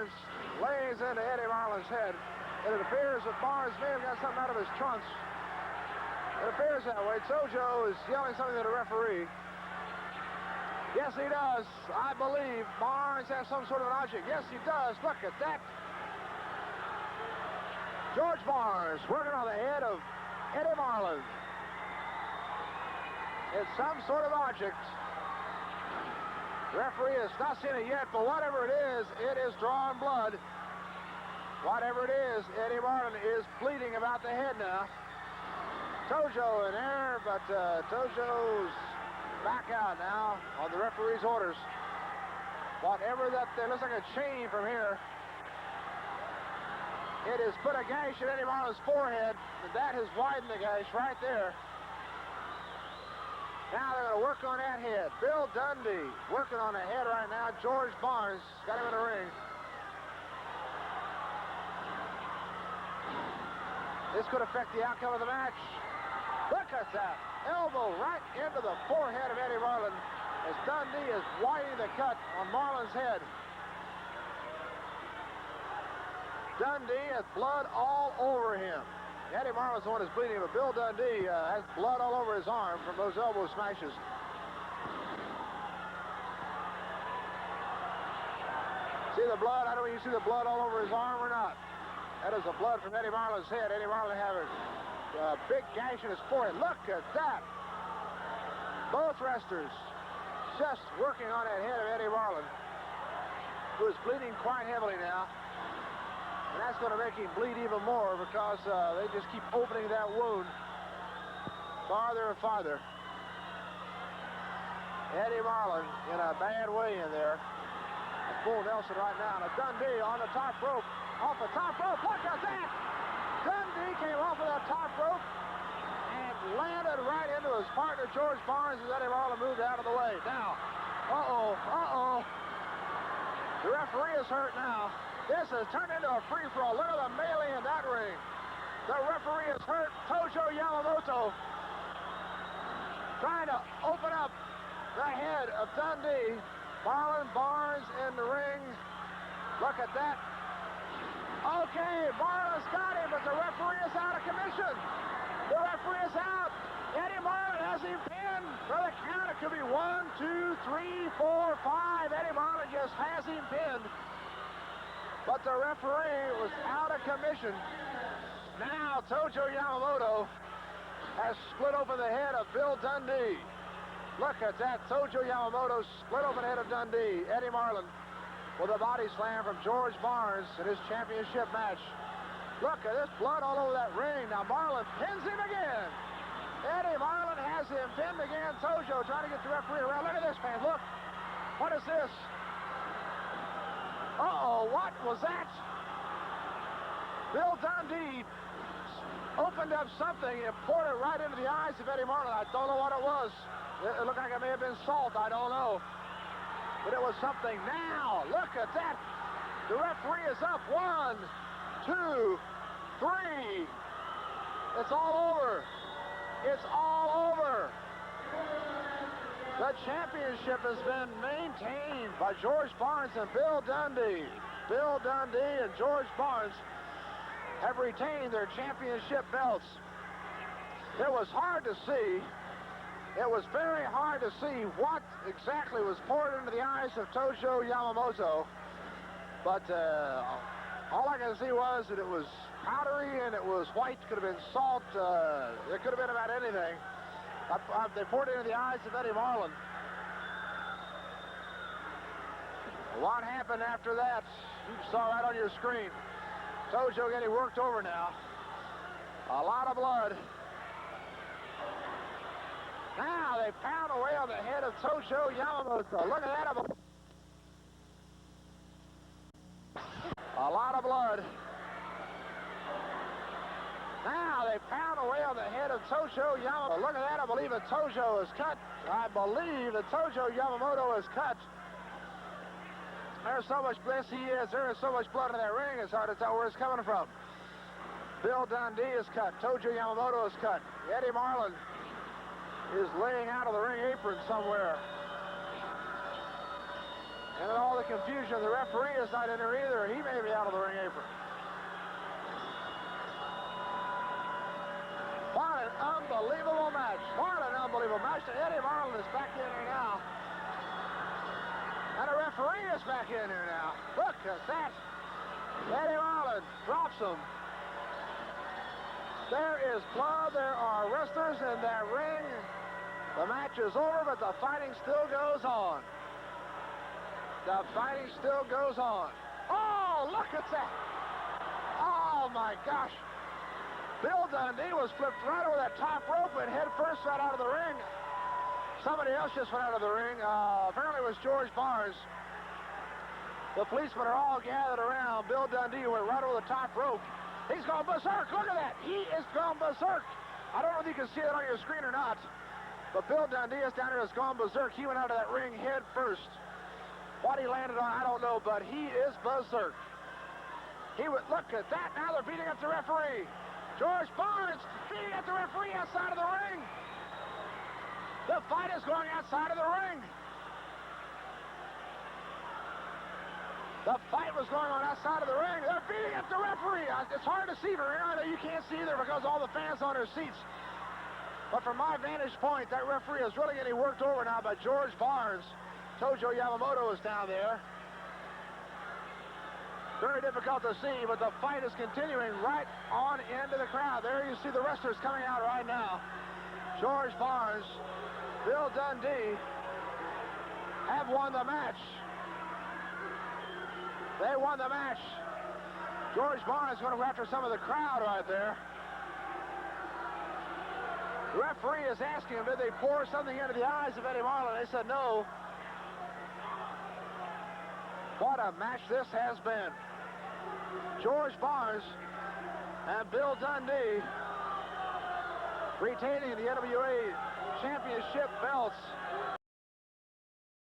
Barnes lays into Eddie Marlin's head. And it appears that Barnes may have got something out of his trunks. It appears that way. Tojo is yelling something to the referee. Yes, he does. I believe Barnes has some sort of an object. Yes, he does. Look at that. George Barnes working on the head of Eddie Marlin. It's some sort of object. The referee has not seen it yet, but whatever it is drawing blood. Whatever it is, Eddie Marlin is bleeding about the head now. Tojo in there, but Tojo's back out now on the referee's orders. Whatever that, looks like a chain from here. It has put a gash in Eddie Marlin's forehead, and that has widened the gash right there. Now they're going to work on that head. Bill Dundee working on the head right now. George Barnes got him in the ring. This could affect the outcome of the match. Look at that. Elbow right into the forehead of Eddie Marlin as Dundee is widening the cut on Marlin's head. Dundee has blood all over him. Eddie Marlin's the one who's bleeding, but Bill Dundee has blood all over his arm from those elbow smashes. See the blood? I don't know if you see the blood all over his arm or not. That is the blood from Eddie Marlin's head. Eddie Marlin having a big gash in his forehead. Look at that. Both wrestlers just working on that head of Eddie Marlin, who is bleeding quite heavily now. And that's going to make him bleed even more because they just keep opening that wound farther and farther. Eddie Marlin in a bad way in there. Full Nelson right now. Now Dundee on the top rope. Off the top rope. Look at that! Dundee came off of that top rope and landed right into his partner George Barnes as Eddie Marlin moved out of the way. Now, the referee is hurt now. This has turned into a free-for-all. Look at the melee in that ring. The referee is hurt. Tojo Yamamoto trying to open up the head of Dundee. Marlin Barnes in the ring. Look at that. Okay, Marlin's got him, but the referee is out of commission. The referee is out. Eddie Marlin has him pinned. For the count, it could be 1, 2, 3, 4, 5. Eddie Marlin just has him pinned. But the referee was out of commission. Now Tojo Yamamoto has split open the head of Bill Dundee. Look at that. Tojo Yamamoto split open the head of Dundee. Eddie Marlin with a body slam from George Barnes in his championship match. Look at this blood all over that ring. Now Marlin pins him again. Eddie Marlin has him pinned again. Tojo trying to get the referee around. Look at this, fans. Look. What is this? Uh-oh, what was that? Bill Dundee opened up something and poured it right into the eyes of Eddie Marlin. I don't know what it was. It looked like it may have been salt. I don't know. But it was something. Now, look at that. The referee is up. 1, 2, 3. It's all over. It's all over. The championship has been maintained by George Barnes and Bill Dundee. Bill Dundee and George Barnes have retained their championship belts. It was hard to see. It was very hard to see what exactly was poured into the eyes of Tojo Yamamoto. But all I could see was that it was powdery and it was white. Could have been salt. It could have been about anything. They poured it into the eyes of Eddie Marlin. What happened after that? You saw right on your screen. Tojo getting worked over now. A lot of blood. Now they pound away on the head of Tojo Yamamoto. Look at that. A lot of blood. Now they pound away on the head of Tojo Yamamoto. Look at that. I believe that Tojo is cut. I believe that Tojo Yamamoto is cut. There's so much bliss he is. There is so much blood in that ring. It's hard to tell where it's coming from. Bill Dundee is cut. Tojo Yamamoto is cut. Eddie Marlin is laying out of the ring apron somewhere. And in all the confusion, the referee is not in there either. He may be out of the ring apron. What an unbelievable match. What an unbelievable match. Eddie Marlin is back in there now. And the referee is back in there now. Look at that. Eddie Marlin drops him. There is blood. There are wrestlers in that ring. The match is over, but the fighting still goes on. The fighting still goes on. Oh, look at that. Oh, my gosh. Bill Dundee was flipped right over that top rope and head first right out of the ring. Somebody else just went out of the ring. Apparently it was George Barnes. The policemen are all gathered around. Bill Dundee went right over the top rope. He's gone berserk. Look at that. He is gone berserk. I don't know if you can see that on your screen or not, but Bill Dundee is down there, has gone berserk. He went out of that ring head first. What he landed on, I don't know, but he is berserk. He would look at that. Now they're beating up the referee. George Barnes beating up the referee outside of the ring. The fight is going outside of the ring. The fight was going on outside of the ring. They're beating up the referee. It's hard to see from here. I know you can't see either because all the fans on their seats. But from my vantage point, that referee is really getting worked over now by George Barnes. Tojo Yamamoto is down there. Very difficult to see, but the fight is continuing right on into the crowd. There you see the wrestlers coming out right now. George Barnes, Bill Dundee have won the match. They won the match. George Barnes going to go after some of the crowd right there. The referee is asking him, did they pour something into the eyes of Eddie Marlin? They said no. What a match this has been. George Barnes and Bill Dundee retaining the NWA championship belts